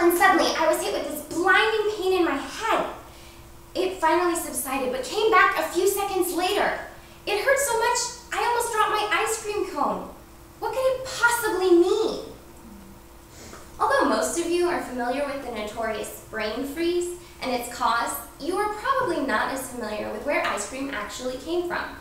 when suddenly I was hit with this blinding pain in my head. It finally subsided, but came back a few seconds later. It hurt so much, I almost dropped my ice cream cone. What could it possibly mean? Although most of you are familiar with the notorious brain freeze and its cause, you are probably not as familiar with where ice cream actually came from.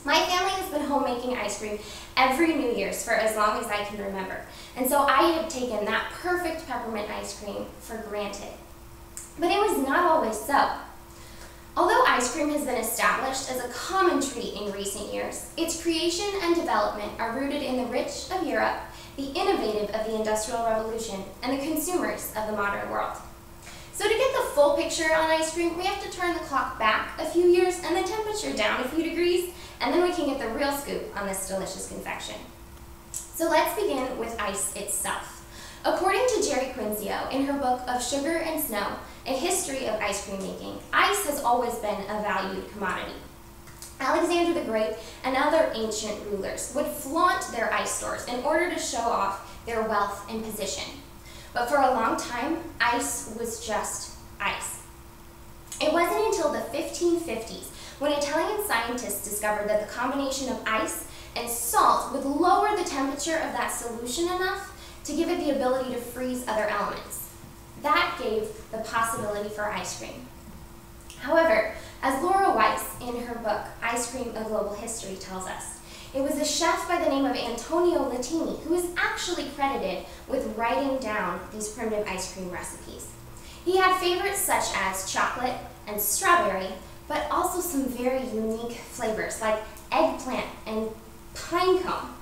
My family has been home making ice cream every New Year's for as long as I can remember, and so I have taken that perfect peppermint ice cream for granted. But it was not always so. Although ice cream has been established as a common treat in recent years, its creation and development are rooted in the rich of Europe, the innovative of the Industrial Revolution, and the consumers of the modern world. So to get the full picture on ice cream, we have to turn the clock back a few years and the temperature down a few degrees, and then we can get the real scoop on this delicious confection. So let's begin with ice itself. According to Jerry Quinzio, in her book Of Sugar and Snow, A History of Ice Cream Making, ice has always been a valued commodity. Alexander the Great and other ancient rulers would flaunt their ice stores in order to show off their wealth and position. But for a long time, ice was just ice. It wasn't until the 1550s when Italian scientists discovered that the combination of ice and salt would lower the temperature of that solution enough to give it the ability to freeze other elements. That gave the possibility for ice cream. However, as Laura Weiss in her book, Ice Cream: A Global History tells us, it was a chef by the name of Antonio Latini who is actually credited with writing down these primitive ice cream recipes. He had favorites such as chocolate and strawberry, but also some very unique flavors like eggplant and pine cone.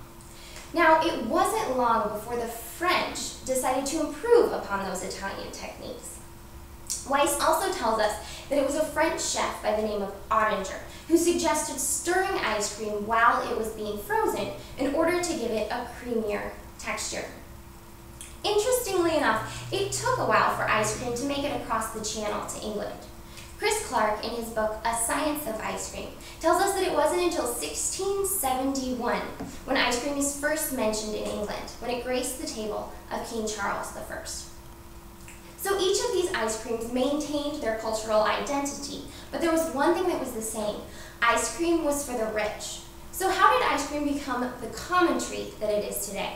Now, it wasn't long before the French decided to improve upon those Italian techniques. Weiss also tells us that it was a French chef by the name of Ottinger who suggested stirring ice cream while it was being frozen in order to give it a creamier texture. Interestingly enough, it took a while for ice cream to make it across the channel to England. Chris Clark, in his book A Science of Ice Cream, tells us that it wasn't until 1671 when ice cream is first mentioned in England, when it graced the table of King Charles I. So each of these ice creams maintained their cultural identity, but there was one thing that was the same. Ice cream was for the rich. So how did ice cream become the common treat that it is today?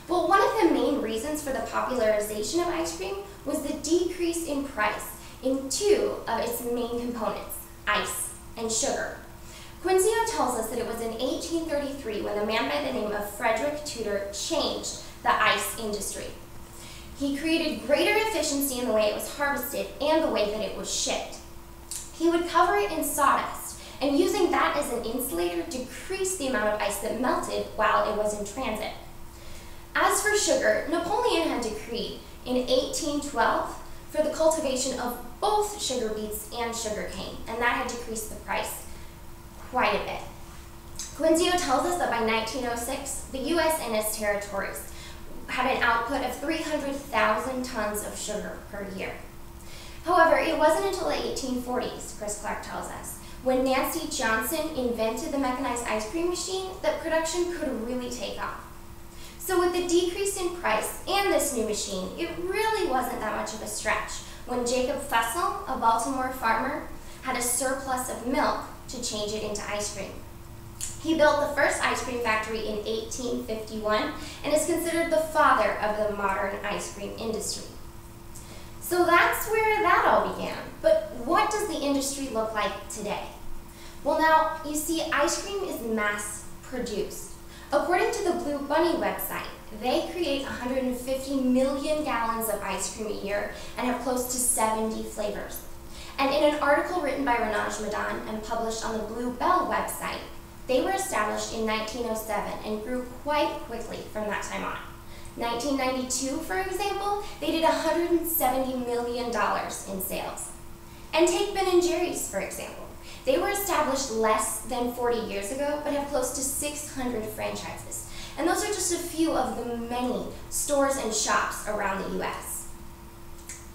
Well, one of the main reasons for the popularization of ice cream was the decrease in price in two of its main components, ice and sugar. Quinzio tells us that it was in 1833 when a man by the name of Frederick Tudor changed the ice industry. He created greater efficiency in the way it was harvested and the way that it was shipped. He would cover it in sawdust, and using that as an insulator, decreased the amount of ice that melted while it was in transit. As for sugar, Napoleon had decreed in 1812 for the cultivation of both sugar beets and sugar cane, and that had decreased the price quite a bit. Quinzio tells us that by 1906, the U.S. and its territories had an output of 300,000 tons of sugar per year. However, it wasn't until the 1840s, Chris Clark tells us, when Nancy Johnson invented the mechanized ice cream machine that production could really take off. So with the decrease in price and this new machine, it really wasn't that much of a stretch when Jacob Fussell, a Baltimore farmer, had a surplus of milk to change it into ice cream. He built the first ice cream factory in 1851 and is considered the father of the modern ice cream industry. So that's where that all began. But what does the industry look like today? Well, now, you see, ice cream is mass produced. According to the Blue Bunny website, they create 150 million gallons of ice cream a year and have close to 70 flavors. And in an article written by Renaj Madan and published on the Blue Bell website, they were established in 1907 and grew quite quickly from that time on. 1992, for example, they did $170 million in sales. And take Ben & Jerry's, for example. They were established less than 40 years ago, but have close to 600 franchises. And those are just a few of the many stores and shops around the U.S.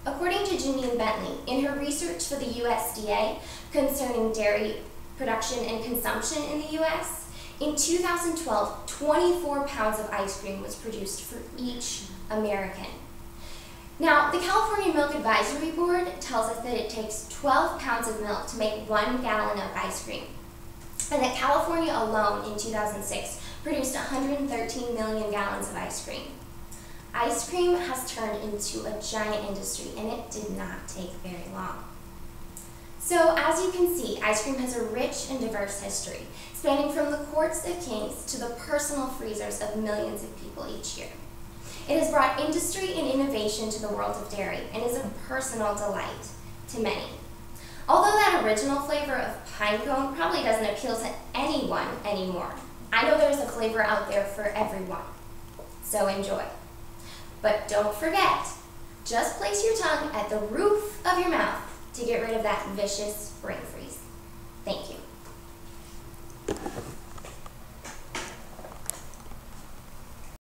According to Janine Bentley, in her research for the USDA concerning dairy production and consumption in the U.S., in 2012, 24 pounds of ice cream was produced for each American. Now, the California Milk Advisory Board tells us that it takes 12 pounds of milk to make 1 gallon of ice cream, and that California alone in 2006 produced 113 million gallons of ice cream. Ice cream has turned into a giant industry, and it did not take very long. So, as you can see, ice cream has a rich and diverse history, spanning from the courts of kings to the personal freezers of millions of people each year. It has brought industry and innovation to the world of dairy and is a personal delight to many. Although that original flavor of pine cone probably doesn't appeal to anyone anymore, I know there's a flavor out there for everyone. So enjoy. But don't forget, just place your tongue at the roof of your mouth to get rid of that vicious brain freeze.